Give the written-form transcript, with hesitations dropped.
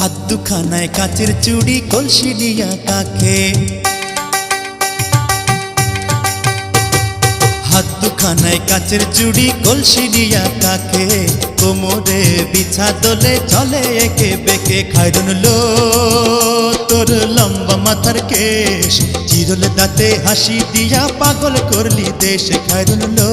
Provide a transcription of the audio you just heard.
হাত দুখানায় কাচের চুড়ি কলসি নিয়া কাকে, হাত দুখানায় কাচের চুড়ি কলসি নিয়া কাকে, কোমরে বিছা দোলে চলে একে বেকে। খায়রুন লো তোর লম্বা মাথার কেশ, চিরল দাঁতে হাসি দিয়া পাগল করলি দেশ। খায়রুন লো